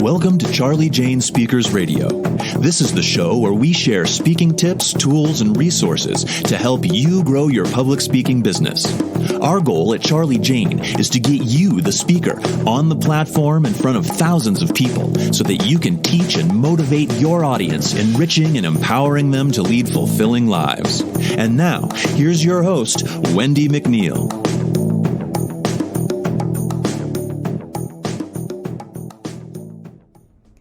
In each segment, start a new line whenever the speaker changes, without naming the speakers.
Welcome to Charli Jane Speakers Radio. This is the show where we share speaking tips, tools, and resources to help you grow your public speaking business. Our goal at Charli Jane is to get you, the speaker, on the platform in front of thousands of people so that you can teach and motivate your audience, enriching and empowering them to lead fulfilling lives. And now, here's your host, Wendi McNeil.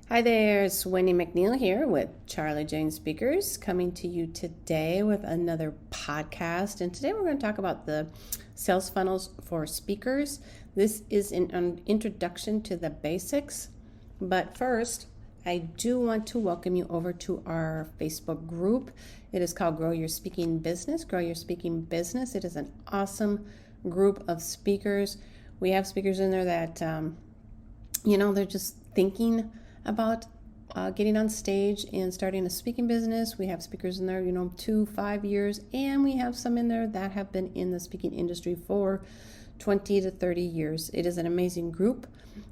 Hi there, it's Wendi McNeil here with Charli Jane Speakers, coming to you today with another podcast. And today we're going to talk about the sales funnels for speakers. This is an introduction to the basics. But first, I do want to welcome you over to our Facebook group. It is called Grow Your Speaking Business. Grow Your Speaking Business. It is an awesome group of speakers. We have speakers in there that, they're just thinking about getting on stage and starting a speaking business. We have speakers in there, 2-5 years, and we have some in there that have been in the speaking industry for 20 to 30 years. It is an amazing group.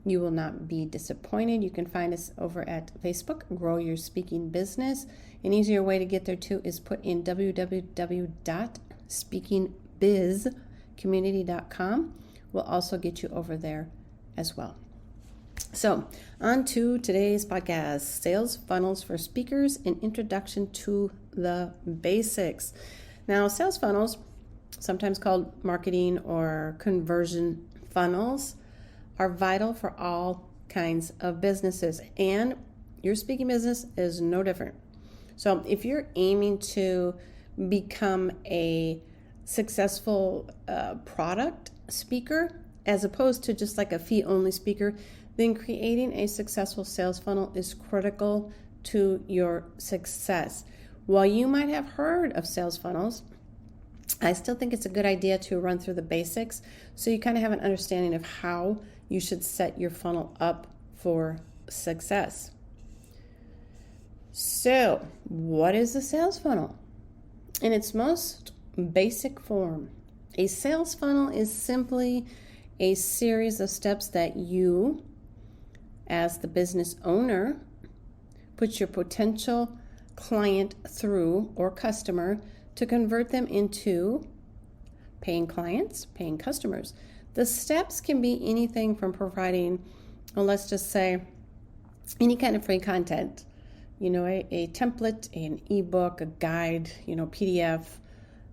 You will not be disappointed. You can find us over at Facebook, Grow Your Speaking Business. An easier way to get there too is put in www.speakingbizcommunity.com. We'll also get you over there as well. So, on to today's podcast, Sales Funnels for Speakers, an introduction to the basics. Now, sales funnels, sometimes called marketing or conversion funnels, are vital for all kinds of businesses, and your speaking business is no different. So, if you're aiming to become a successful product speaker, as opposed to just like a fee-only speaker, then creating a successful sales funnel is critical to your success. While you might have heard of sales funnels, I still think it's a good idea to run through the basics so you kind of have an understanding of how you should set your funnel up for success. So, what is a sales funnel? In its most basic form, a sales funnel is simply a series of steps that you, as the business owner, put your potential client through or customer to convert them into paying clients, paying customers. The steps can be anything from providing, let's just say, any kind of free content, a template, an ebook, a guide, PDF,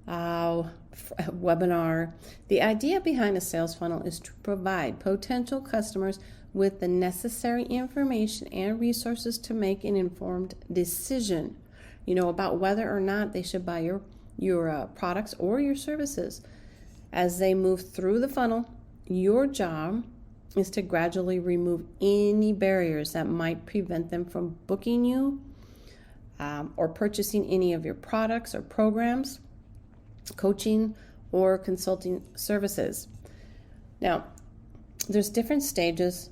a webinar. The idea behind a sales funnel is to provide potential customers with the necessary information and resources to make an informed decision, about whether or not they should buy your products or your services. As they move through the funnel, your job is to gradually remove any barriers that might prevent them from booking you or purchasing any of your products or programs, coaching or consulting services. Now, there's different stages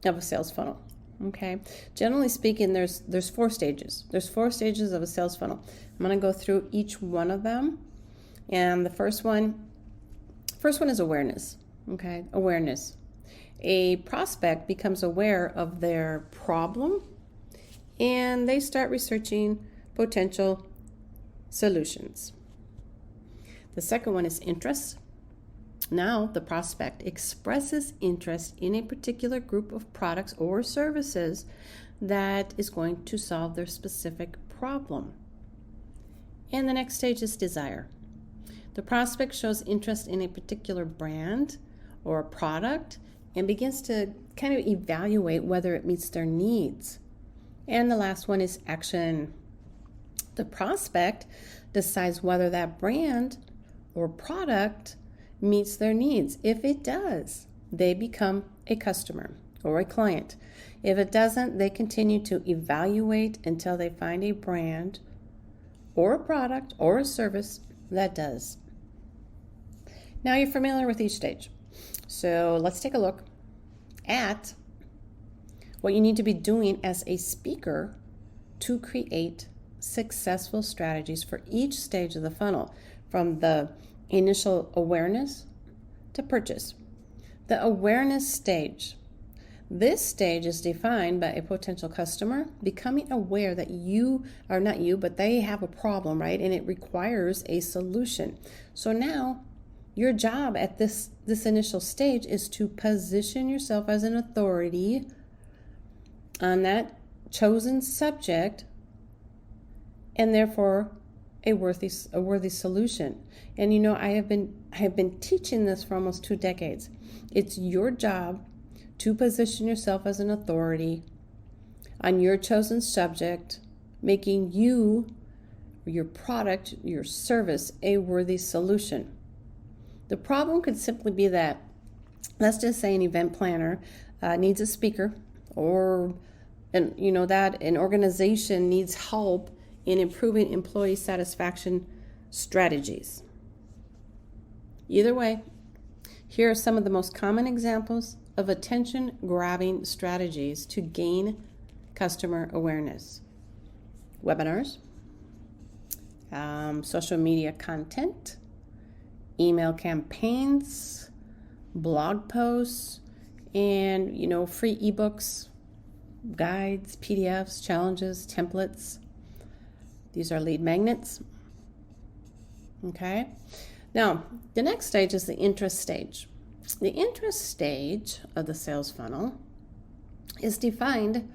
of a sales funnel. Okay. Generally speaking, there's 4 stages. There's 4 stages of a sales funnel. I'm going to go through each one of them. And the first one is awareness. Okay. Awareness. A prospect becomes aware of their problem and they start researching potential solutions. The second one is interest. Now, the prospect expresses interest in a particular group of products or services that is going to solve their specific problem. And the next stage is desire. The prospect shows interest in a particular brand or a product and begins to kind of evaluate whether it meets their needs. And the last one is action. The prospect decides whether that brand or product meets their needs. If it does, they become a customer or a client. If it doesn't, they continue to evaluate until they find a brand or a product or a service that does. Now you're familiar with each stage. So let's take a look at what you need to be doing as a speaker to create successful strategies for each stage of the funnel, from the initial awareness to purchase. The awareness stage. This stage is defined by a potential customer becoming aware that you, or not you, but they have a problem, right? And it requires a solution. So now your job at this initial stage is to position yourself as an authority on that chosen subject, and therefore a worthy solution. And I have been teaching this for almost 2 decades. It's your job to position yourself as an authority on your chosen subject, making you, your product, your service, a worthy solution. The problem could simply be that, let's just say an event planner needs a speaker, or that an organization needs help in improving employee satisfaction strategies. Either way, here are some of the most common examples of attention-grabbing strategies to gain customer awareness. Webinars, social media content, email campaigns, blog posts, and free ebooks, guides, PDFs, challenges, templates. These are lead magnets. Okay. Now, the next stage is the interest stage. The interest stage of the sales funnel is defined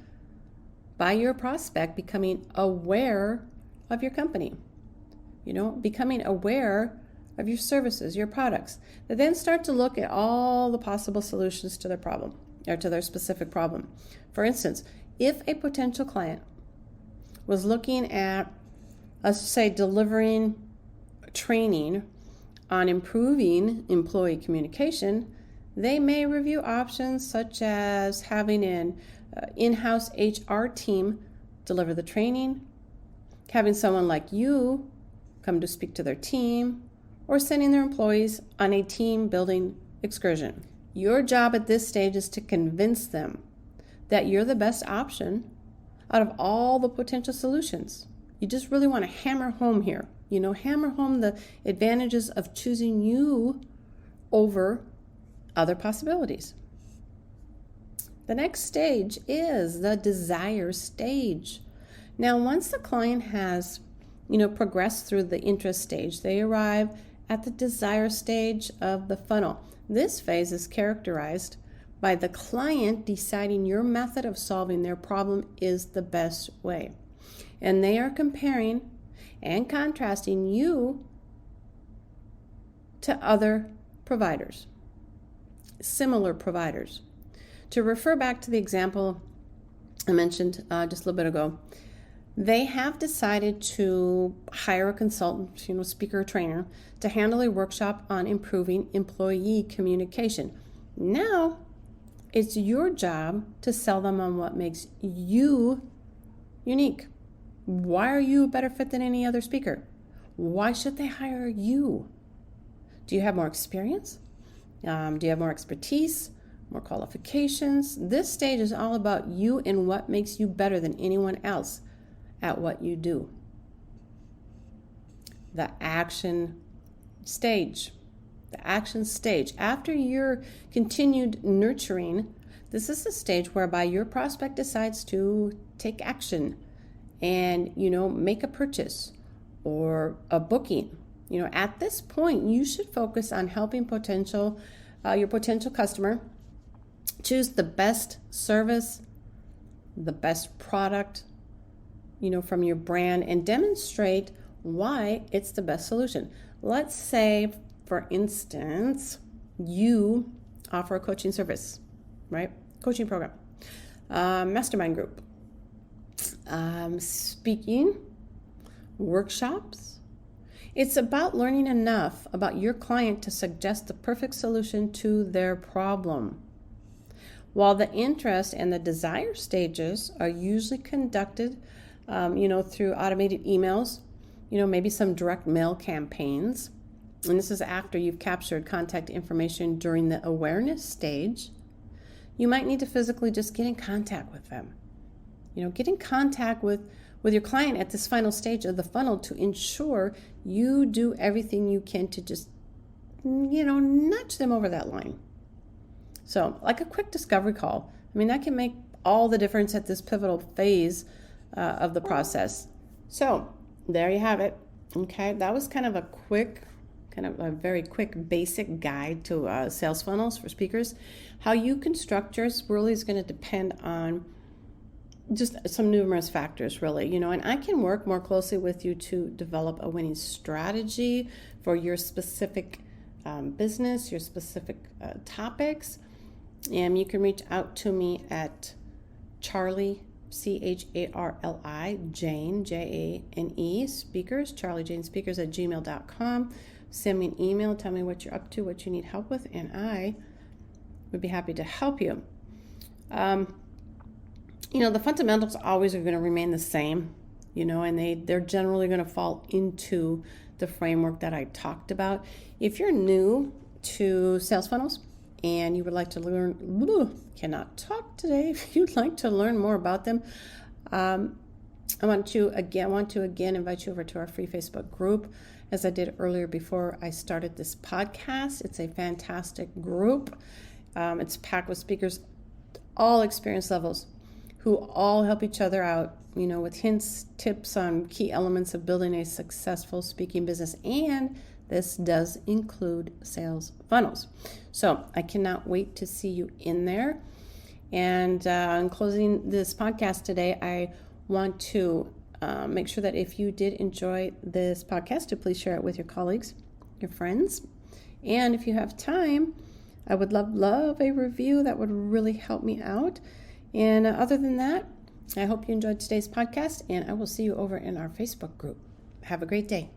by your prospect becoming aware of your company, becoming aware of your services, your products. They then start to look at all the possible solutions to their problem, or to their specific problem. For instance, if a potential client was looking at, let's say, delivering training on improving employee communication, they may review options such as having an in-house HR team deliver the training, having someone like you come to speak to their team, or sending their employees on a team building excursion. Your job at this stage is to convince them that you're the best option out of all the potential solutions. You just really want to hammer home here. Hammer home the advantages of choosing you over other possibilities. The next stage is the desire stage. Now, once the client has, progressed through the interest stage, they arrive at the desire stage of the funnel. This phase is characterized by the client deciding your method of solving their problem is the best way. And they are comparing and contrasting you to other providers, similar providers. To refer back to the example I mentioned just a little bit ago, they have decided to hire a consultant, speaker or trainer, to handle a workshop on improving employee communication. Now, it's your job to sell them on what makes you unique. Why are you a better fit than any other speaker? Why should they hire you? Do you have more experience? Do you have more expertise, more qualifications? This stage is all about you and what makes you better than anyone else at what you do. The action stage. The action stage. After your continued nurturing, this is the stage whereby your prospect decides to take action and, make a purchase or a booking. At this point, you should focus on helping your potential customer choose the best service, the best product, from your brand, and demonstrate why it's the best solution. Let's say, for instance, you offer a coaching service, right? Coaching program, mastermind group, speaking, workshops. It's about learning enough about your client to suggest the perfect solution to their problem. While the interest and the desire stages are usually conducted, through automated emails, maybe some direct mail campaigns. And this is after you've captured contact information during the awareness stage. You might need to physically just get in contact with them. Get in contact with your client at this final stage of the funnel to ensure you do everything you can to just, nudge them over that line. So, like a quick discovery call, I mean, that can make all the difference at this pivotal phase of the process. So there you have it. Okay, that was kind of a very quick basic guide to sales funnels for speakers. How you construct yours really is going to depend on just some numerous factors, really, and I can work more closely with you to develop a winning strategy for your specific business, your specific topics. And you can reach out to me at Charli, Charli, Jane, Jane, speakers, Charli Jane Speakers at gmail.com. Send me an email, tell me what you're up to, what you need help with, and I would be happy to help you. The fundamentals always are going to remain the same, and they're generally going to fall into the framework that I talked about. If you're new to sales funnels and you would like to cannot talk today, if you'd like to learn more about them, I want to again invite you over to our free Facebook group, as I did earlier before I started this podcast. It's a fantastic group. It's packed with speakers, all experience levels, who all help each other out, with hints, tips on key elements of building a successful speaking business. And this does include sales funnels. So I cannot wait to see you in there. And in closing this podcast today, I want to make sure that if you did enjoy this podcast, to please share it with your colleagues, your friends. And if you have time, I would love a review. That would really help me out. And other than that, I hope you enjoyed today's podcast, and I will see you over in our Facebook group. Have a great day.